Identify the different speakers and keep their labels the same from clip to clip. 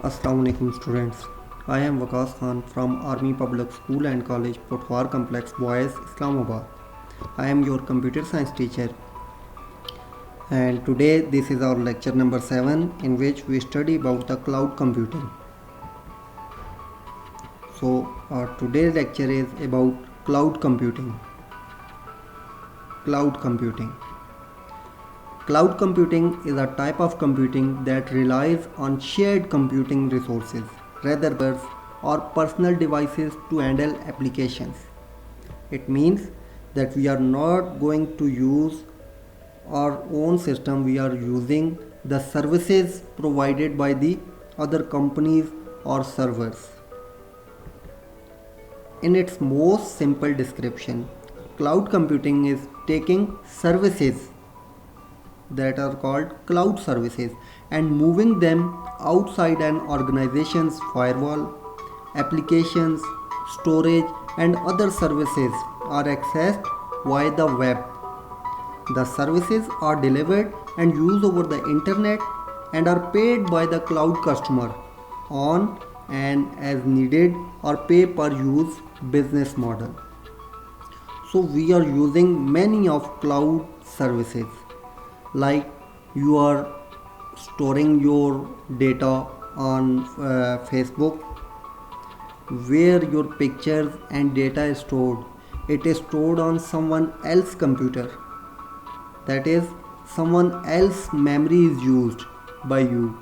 Speaker 1: Assalamu alaikum students. I am Waqas Khan from Army Public School and College Potwar Complex Boys Islamabad. I am your computer science teacher and today this is our lecture number 7 in which we study about the cloud computing. So our today's lecture is about cloud computing. Cloud computing. Cloud computing is a type of computing that relies on shared computing resources rather than servers or personal devices to handle applications. It means that we are not going to use our own system, we are using the services provided by the other companies or servers. In its most simple description, cloud computing is taking services that are called cloud services and moving them outside an organization's firewall. Applications, storage, and other services are accessed via the web. The services are delivered and used over the internet and are paid by the cloud customer on an as needed or pay per use business model. So we are using many of cloud services, like you are storing your data on Facebook, where your pictures and data is stored. It is stored on someone else's computer, that is someone else's memory is used by you.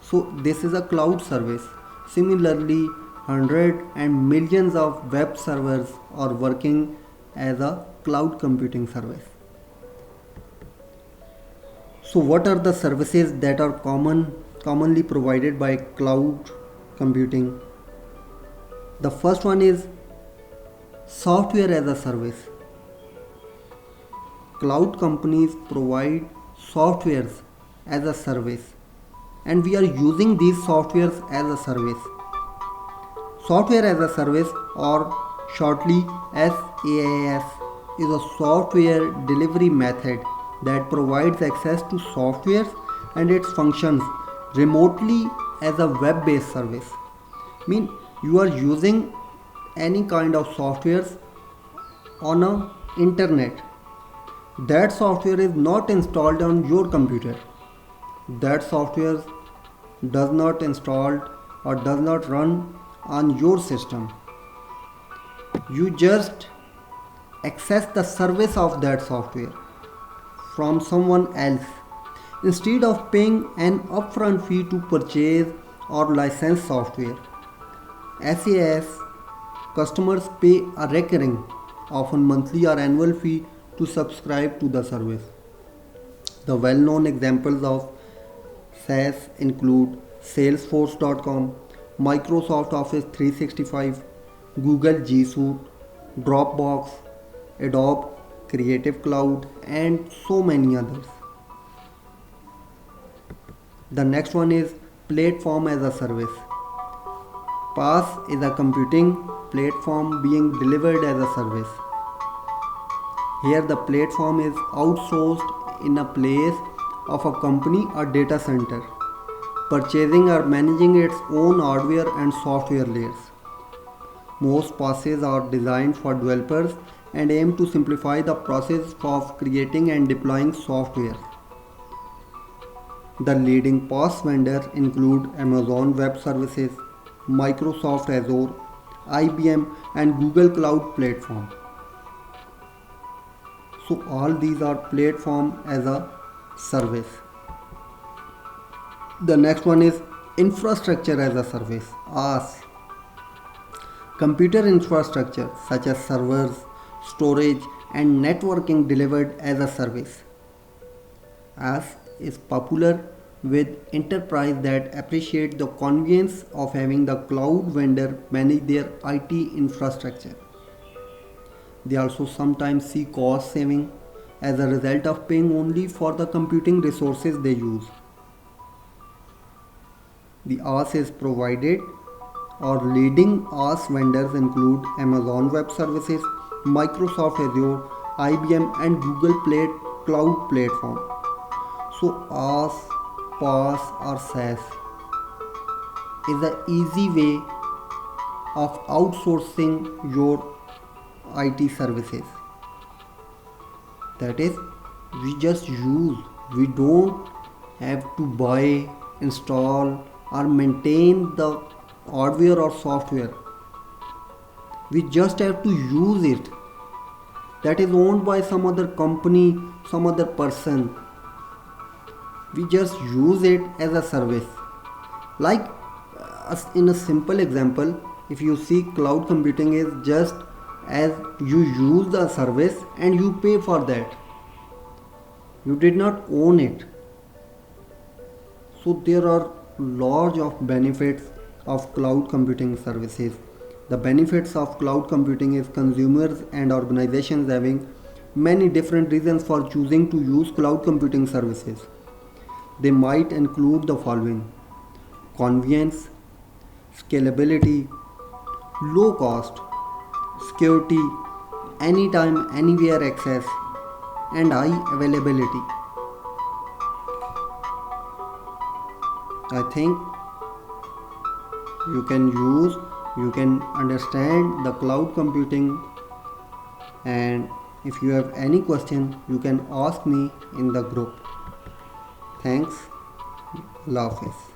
Speaker 1: So this is a cloud service. Similarly, hundreds and millions of web servers are working as a cloud computing service. So what are the services that are commonly provided by cloud computing? The first one is software as a service. Cloud companies provide softwares as a service and we are using these softwares as a service. Software as a service, or shortly SaaS, is a software delivery method that provides access to software and its functions remotely as a web-based service. Mean you are using any kind of softwares on a internet. That software is not installed on your computer. That software does not install or does not run on your system. You just access the service of that software from someone else instead of paying an upfront fee to purchase or license software. SaaS customers pay a recurring, often monthly or annual fee to subscribe to the service. The well-known examples of SaaS include Salesforce.com, Microsoft Office 365, Google G Suite, Dropbox, Adobe Creative Cloud, and so many others. The next one is platform as a service. PaaS is a computing platform being delivered as a service. Here the platform is outsourced in a place of a company or data center, purchasing or managing its own hardware and software layers. Most PaaSes are designed for developers and aim to simplify the process of creating and deploying software. The leading PaaS vendors include Amazon Web Services, Microsoft Azure, IBM, and Google Cloud Platform. So all these are platform as a service. The next one is infrastructure as a service, IaaS. Computer infrastructure such as servers, storage, and networking delivered as a service. IaaS is popular with enterprises that appreciate the convenience of having the cloud vendor manage their IT infrastructure. They also sometimes see cost saving as a result of paying only for the computing resources they use. The IaaS is provided or leading IaaS vendors include Amazon Web Services, Microsoft Azure, IBM, and Google Cloud Platform. So IaaS, PaaS or SaaS is an easy way of outsourcing your IT services. That is, we just use, we don't have to buy, install, or maintain the hardware or software. We just have to use it. That is owned by some other company, some other person. We just use it as a service. Like in a simple example, if you see, cloud computing is just as you use the service and you pay for that. You did not own it. So there are large of benefits of cloud computing services. The benefits of cloud computing is consumers and organizations having many different reasons for choosing to use cloud computing services. They might include the following: convenience, scalability, low cost, security, anytime, anywhere access, and high availability. I think you can use, you can understand the cloud computing, and if you have any question, you can ask me in the group. Thanks. Allah Hafiz.